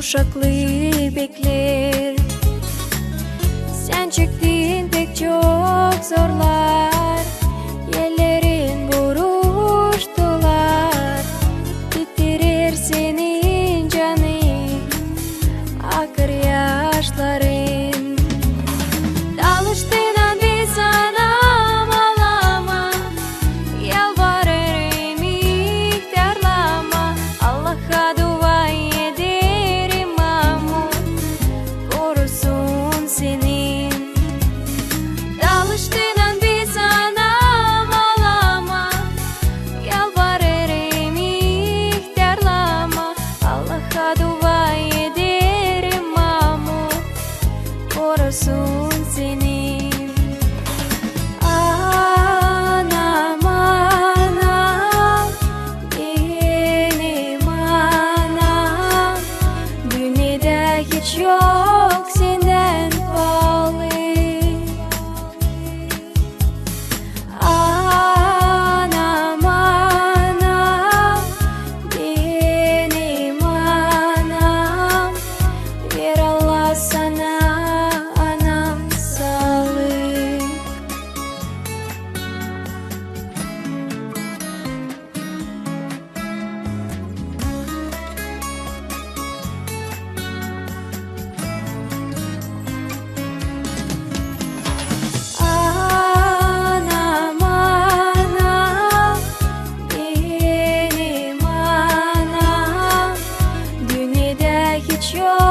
yumuşaklığı bekler. Sen çektiğin pek çok zorlar, yerlerin buruştular. Bitirir senin canın, akar yaşların. Alıştığından bir sanam ağlama, yalvarırım ihtiyarlama. Allah'a dua ederim Mahmut, korusun seni. Alıştığından bir sanam ağlama, yalvarırım ihtiyarlama. Allah'a dua ederim Mahmut, korusun seni. Anam, anam, benim anam, dünyada hiç yok senden pahalı. Anam, anam, benim anam, ver Allah sana anam sağlık. Anam, anam, benim anam, dünyada hiç yok